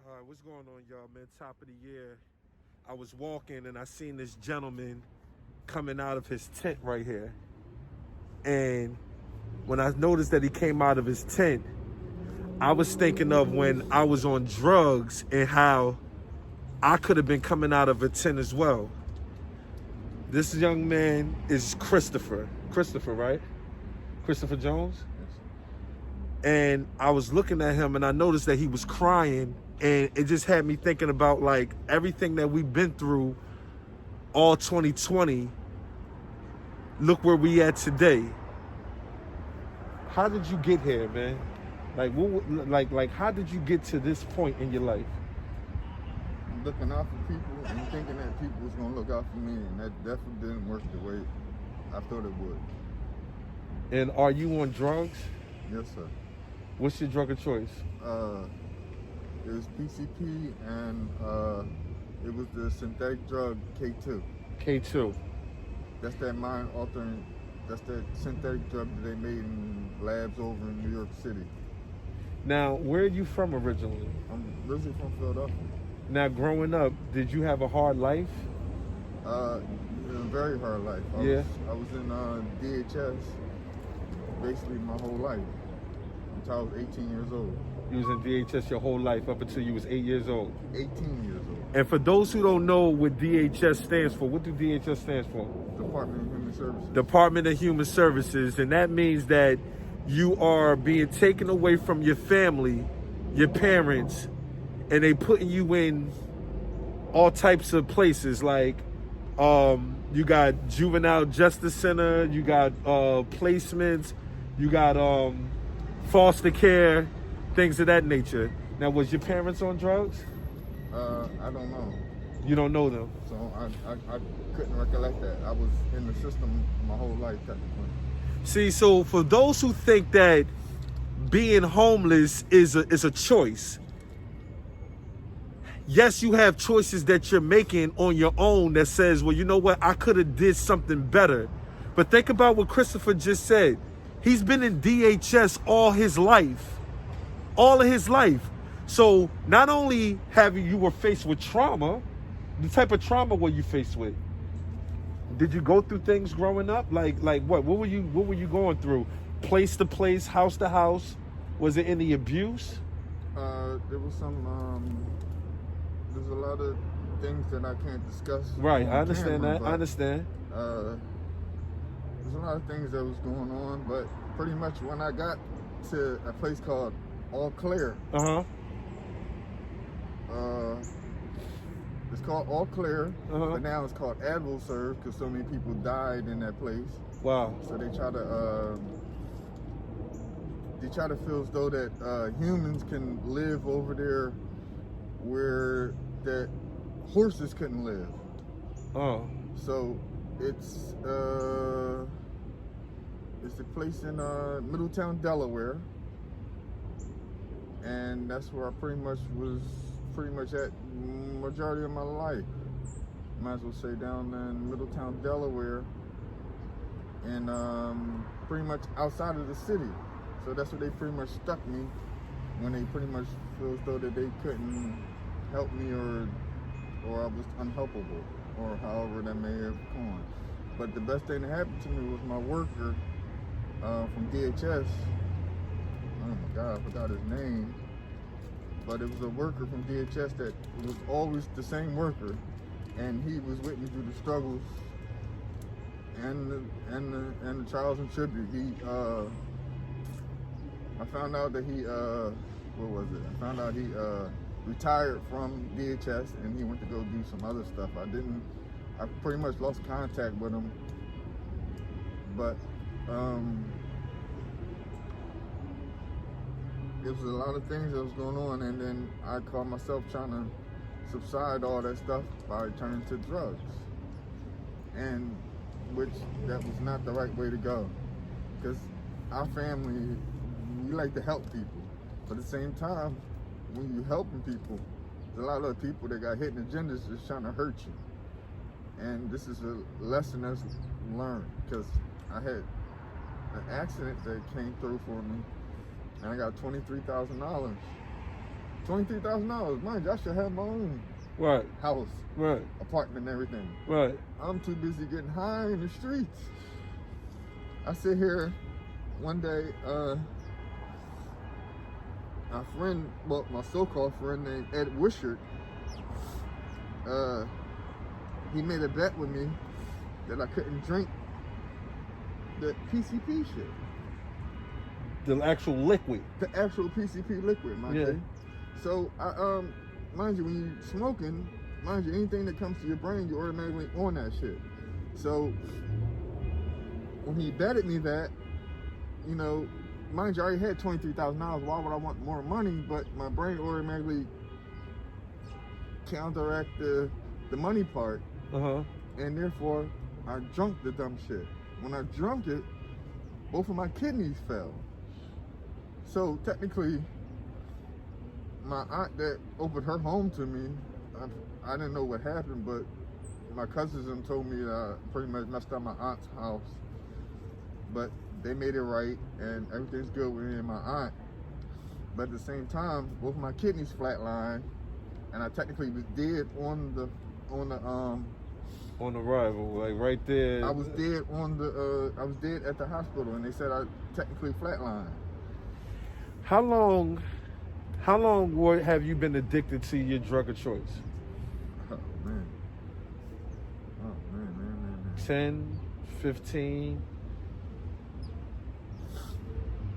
All right, what's going on, y'all, man? Top of the year. I was walking and I seen this gentleman coming out of his tent right here. And when I noticed that he came out of his tent, I was thinking of when I was on drugs and how I could have been coming out of a tent as well. This young man is Christopher. Christopher, right? Christopher Jones? And I was looking at him and I noticed that he was crying, and it just had me thinking about like everything that we've been through all 2020. Look where we at today. How did you get here, man? Like how did you get to this point in your life? Looking out for people and thinking that people was gonna look out for me, and that definitely didn't work the way I thought it would. And are you on drugs? Yes, sir. What's your drug of choice? It was PCP, and it was the synthetic drug K2. K2. That's that mind-altering. That's that synthetic drug that they made in labs over in New York City. Now, where are you from originally? I'm originally from Philadelphia. Now, growing up, did you have a hard life? A very hard life. I was in DHS basically my whole life until I was 18 years old. You was in DHS your whole life up until you was 8 years old. 18 years old. And for those who don't know what DHS stands for, what do DHS stands for? Department of Human Services. Department of Human Services, and that means that you are being taken away from your family, your parents, and they putting you in all types of places like you got juvenile justice center, you got placements, you got foster care, things of that nature. Now, was your parents on drugs? I don't know. You don't know them. So I couldn't recollect that. I was in the system my whole life technically. See, so for those who think that being homeless is a choice, yes, you have choices that you're making on your own that says, well, you know what, I could have did something better. But think about what Christopher just said. He's been in DHS all his life. All of his life. So not only have you were faced with trauma, the type of trauma were you faced with? Did you go through things growing up? Like what? What were you going through? Place to place, house to house? Was there any abuse? There was some there's a lot of things that I can't discuss. Right, I understand that. I understand. There's a lot of things that was going on, but pretty much when I got to a place called All Clear. It's called All Clear, but now it's called Advil-Serve because so many people died in that place. Wow. So they try to feel as though that humans can live over there where that horses couldn't live. Oh. So it's a place in Middletown, Delaware, and that's where I pretty much at majority of my life. Might as well say down in Middletown, Delaware, and pretty much outside of the city. So that's where they pretty much stuck me when they pretty much feel as though that they couldn't help me or I was unhelpable or however that may have gone. But the best thing that happened to me was my worker from DHS. Oh my God, I forgot his name. But it was a worker from DHS that was always the same worker, and he was with me through the struggles and the trials and tributes. I found out that he retired from DHS and he went to go do some other stuff. I pretty much lost contact with him, but it was a lot of things that was going on, and then I caught myself trying to subside all that stuff by turning to drugs, and which that was not the right way to go, because our family, we like to help people, but at the same time, when you helping people, there's a lot of people that got hidden agendas just trying to hurt you, and this is a lesson that's learned, because I had an accident that came through for me, and I got $23,000. $23,000. Mind you, I should have my own Right. house, Right. apartment, and everything. Right. I'm too busy getting high in the streets. I sit here one day, my friend, well, my so-called friend named Ed Wishart, he made a bet with me that I couldn't drink the PCP shit. The actual liquid. The actual PCP liquid, mind you. So, mind you, when you smoking, mind you, anything that comes to your brain, you're automatically on that shit. So, when he betted me that, you know, mind you, I already had $23,000. Why would I want more money? But my brain automatically counteract the money part. And therefore, I drunk the dumb shit. When I drunk it, both of my kidneys fell. So technically, my aunt that opened her home to me, I didn't know what happened, but my cousins told me that I pretty much messed up my aunt's house. But they made it right, and everything's good with me and my aunt. But at the same time, both of my kidneys flatlined, and I technically was dead on the arrival, like right there. I was dead I was dead at the hospital, and they said I technically flatlined. How long have you been addicted to your drug of choice? Oh man. 10, 15,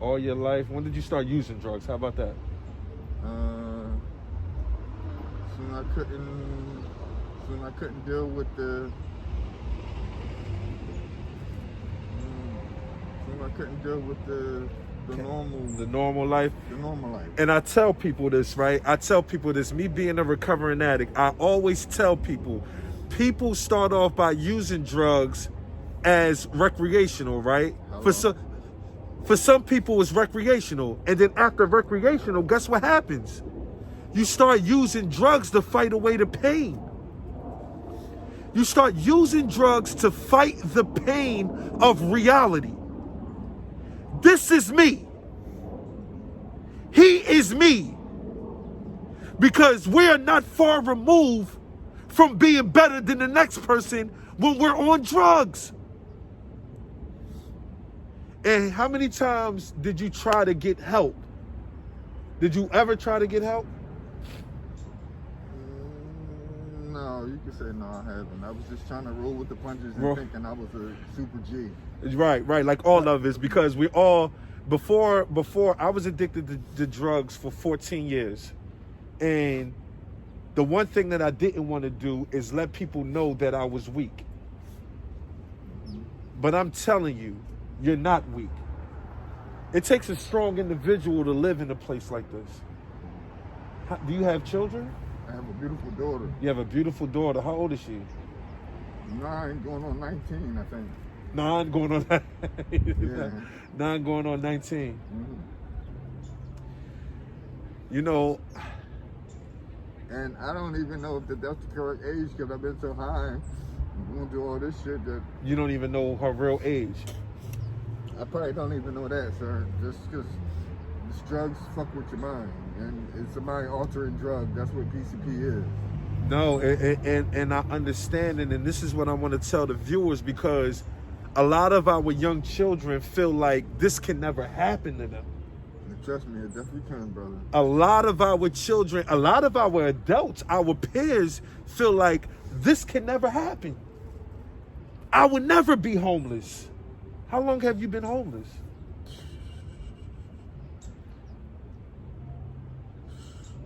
all your life? When did you start using drugs? How about that? Soon I couldn't deal with the normal life. And I tell people this, right? Me being a recovering addict, I always tell people start off by using drugs as recreational, right? For some people it's recreational, and then after recreational, guess what happens? You start using drugs to fight away the pain. You start using drugs to fight the pain of reality. This is me. He is me. Because we're not far removed from being better than the next person when we're on drugs. And how many times did you try to get help? Did you ever try to get help? No, you can say no, I haven't. I was just trying to roll with the punches and thinking I was a super G. Right, like all of us, because we all, before I was addicted to drugs for 14 years. And the one thing that I didn't want to do is let people know that I was weak. But I'm telling you, you're not weak. It takes a strong individual to live in a place like this. Do you have children? I have a beautiful daughter. You have a beautiful daughter. How old is she? 9 going on 19, I think. 9 going on 9 going on 19. Mm-hmm. You know, and I don't even know if that's the correct age because I've been so high going through all this shit that you don't even know her real age. I probably don't even know that, sir. Just because this drugs fuck with your mind, and it's a mind-altering drug. That's what PCP is. No, and I understand, and this is what I want to tell the viewers, because a lot of our young children feel like this can never happen to them. Trust me, it definitely can, brother. A lot of our children, a lot of our adults, our peers feel like this can never happen. I would never be homeless. How long have you been homeless?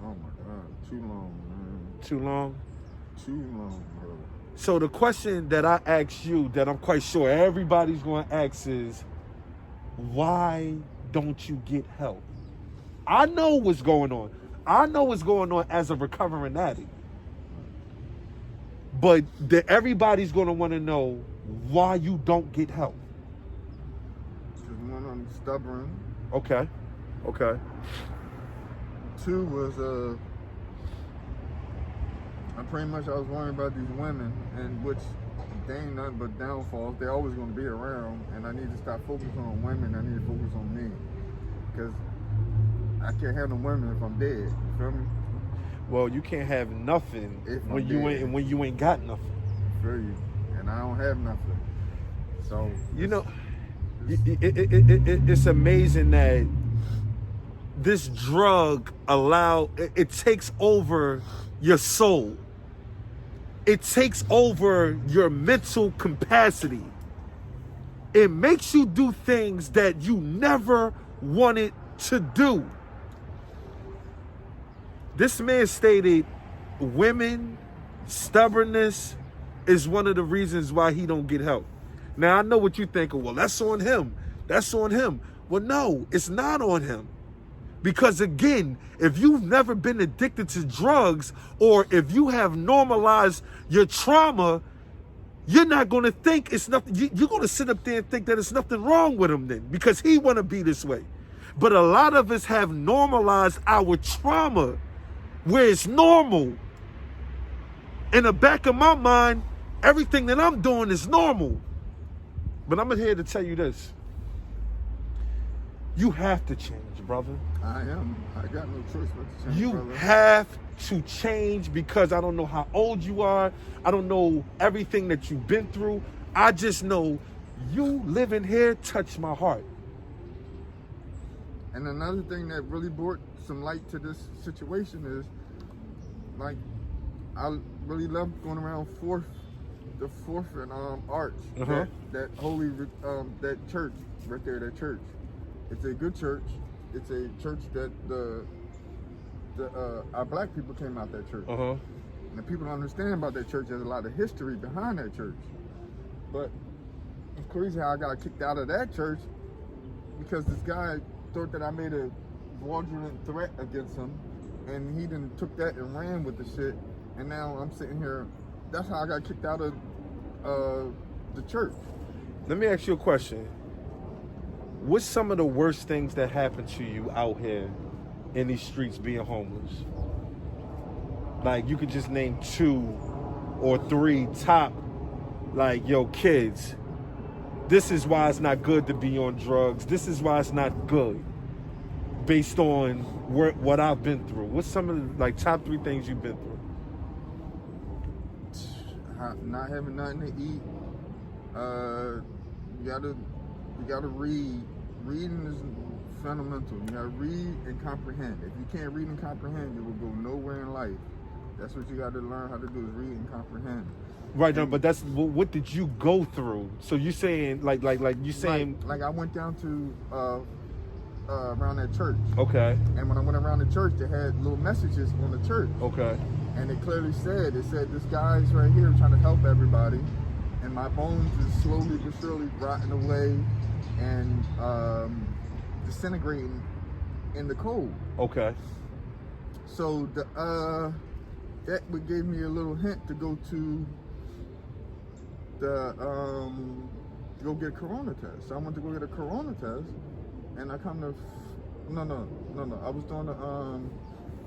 Oh my God, too long, man. Too long? Too long, bro. So the question that I ask you, that I'm quite sure everybody's going to ask is, why don't you get help? I know what's going on. I know what's going on as a recovering addict. But everybody's going to want to know why you don't get help. Because one, I'm stubborn. Okay. 2 was, I was worrying about these women, and which they ain't nothing but downfalls. They're always going to be around, and I need to stop focusing on women. I need to focus on me. Because I can't have no women if I'm dead. You feel me? Well, you can't have nothing If when I'm you dead. ain't when you ain't got nothing. Feel you? And I don't have nothing. So You know, it's- it's amazing that this drug it takes over your soul. It takes over your mental capacity. It makes you do things that you never wanted to do. This man stated women, stubbornness is one of the reasons why he don't get help. Now, I know what you're thinking. Well, that's on him. That's on him. Well, no, it's not on him. Because again, if you've never been addicted to drugs, or if you have normalized your trauma, you're not going to think it's nothing. You're going to sit up there and think that it's nothing wrong with him then, because he want to be this way. But a lot of us have normalized our trauma where it's normal. In the back of my mind, everything that I'm doing is normal. But I'm here to tell you this. You have to change, brother. I am. I got no choice but to change, You brother. have to change, because I don't know how old you are. I don't know everything that you've been through. I just know you living here touched my heart. And another thing that really brought some light to this situation is, like, I really love going around the fourth and Arch. Uh-huh. That holy, that church right there. That church. It's a good church. It's a church that our black people came out that church. Uh-huh. And the people don't understand about that church. There's a lot of history behind that church. But it's crazy how I got kicked out of that church because this guy thought that I made a fraudulent threat against him, and he then took that and ran with the shit. And now I'm sitting here. That's how I got kicked out of the church. Let me ask you a question. What's some of the worst things that happened to you out here in these streets being homeless? Like, you could just name 2 or 3 top, like, yo, kids, this is why it's not good to be on drugs. This is why it's not good, based on what I've been through. What's some of the, like, top 3 things you've been through? Not having nothing to eat. You gotta read. Reading is fundamental. You gotta read and comprehend. If you can't read and comprehend, you will go nowhere in life. That's what you gotta learn how to do, is read and comprehend. Right, now, but that's what did you go through? So you saying like you saying like I went down to around that church. Okay. And when I went around the church, they had little messages on the church. Okay. And it clearly said, this guy's right here trying to help everybody, and my bones is slowly but surely rotting away and disintegrating in the cold. Okay. So that would give me a little hint to go to go get a corona test. So I went to go get a corona test, and I come to no.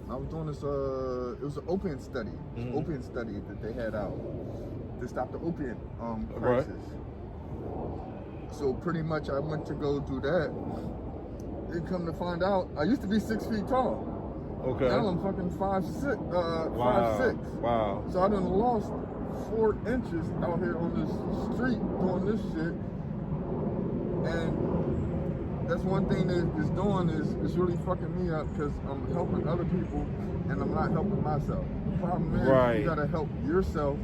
I was doing this. It was an opiate study. Mm-hmm. Opiate study that they had out to stop the opiate crisis. Right. So pretty much I went to go do that. Then come to find out, I used to be 6 feet tall. Okay. Now I'm fucking 5'6". Wow. 5'6". Wow. So I done lost 4 inches out here on this street doing this shit. And that's one thing that it's doing is it's really fucking me up, because I'm helping other people and I'm not helping myself. The problem is, Right. you gotta help yourself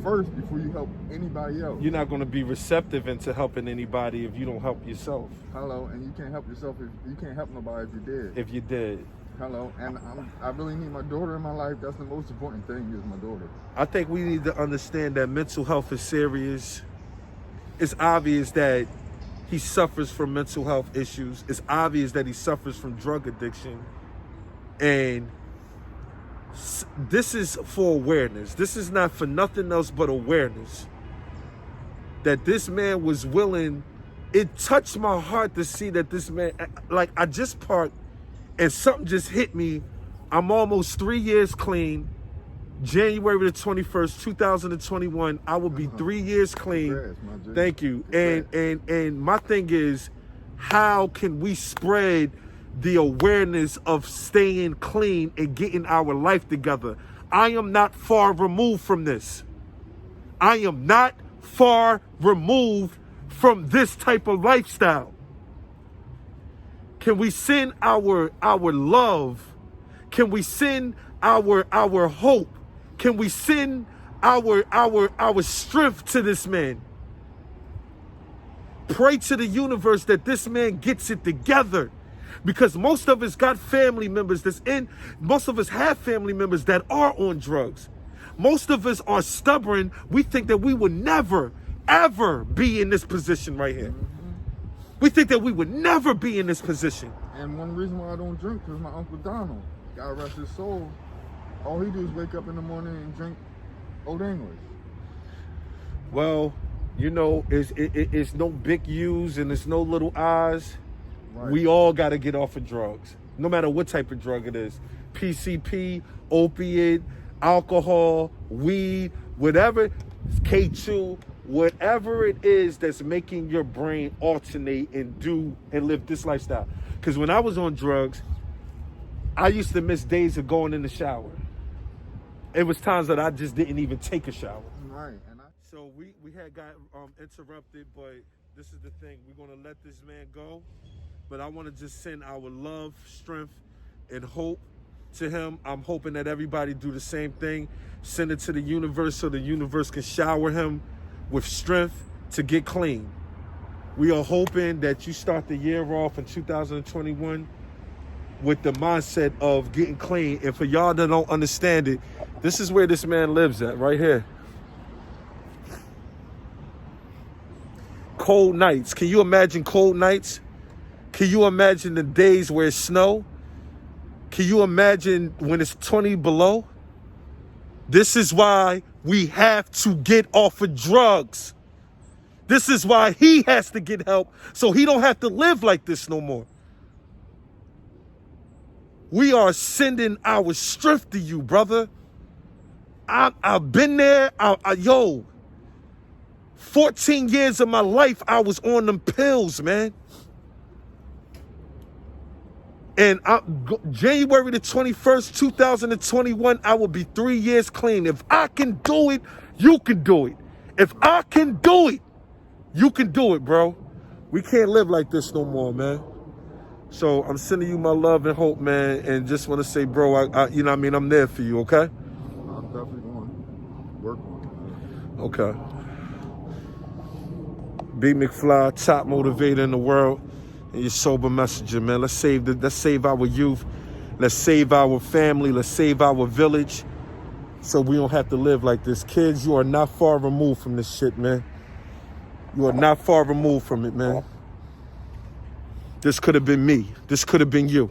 first before you help anybody else. You're not going to be receptive into helping anybody if you don't help yourself. Hello, and you can't help yourself if you can't help nobody if you did. If you did. Hello, and I really need my daughter in my life. That's the most important thing, is my daughter. I think we need to understand that mental health is serious. It's obvious that he suffers from mental health issues. It's obvious that he suffers from drug addiction. And this is for awareness. This is not for nothing else but awareness. That this man was willing. It touched my heart to see that this man, like, I just parked and something just hit me. I'm almost 3 years clean. January the 21st, 2021, I will be 3 years clean. Congrats, my Thank you. And my thing is, how can we spread the awareness of staying clean and getting our life together. I am not far removed from this. I am not far removed from this type of lifestyle. Can we send our love? Can we send our hope? Can we send our strength to this man? Pray to the universe that this man gets it together. Because most of us got family members most of us have family members that are on drugs. Most of us are stubborn. We think that we would never, ever be in this position right here. We think that we would never be in this position. And one reason why I don't drink is my Uncle Donald, God rest his soul, all he do is wake up in the morning and drink Old English. Well, you know, it's no big U's and it's no little I's. Right. We all got to get off of drugs, no matter what type of drug it is. PCP, opiate, alcohol, weed, whatever, K2, whatever it is that's making your brain alternate and do and live this lifestyle. Because when I was on drugs, I used to miss days of going in the shower. It was times that I just didn't even take a shower. Right. So we had got interrupted, but this is the thing. We're going to let this man go. But I want to just send our love, strength, and hope to him. I'm hoping that everybody do the same thing. Send it to the universe so the universe can shower him with strength to get clean. We are hoping that you start the year off in 2021 with the mindset of getting clean. And for y'all that don't understand it, this is where this man lives at, right here. Cold nights. Can you imagine cold nights? Can you imagine the days where it's snow? Can you imagine when it's 20 below? This is why we have to get off of drugs. This is why he has to get help so he don't have to live like this no more. We are sending our strength to you, brother. I've been there. 14 years of my life, I was on them pills, man. And January the 21st, 2021, I will be 3 years clean. If I can do it, you can do it. If I can do it, you can do it, bro. We can't live like this no more, man. So I'm sending you my love and hope, man. And just want to say, bro, you know what I mean? I'm there for you, okay? I'm definitely going to work on it. Okay. B. McFly, top motivator in the world. And your sober messenger, man. Let's save our youth. Let's save our family. Let's save our village. So we don't have to live like this. Kids, you are not far removed from this shit, man. You are not far removed from it, man. This could have been me. This could have been you.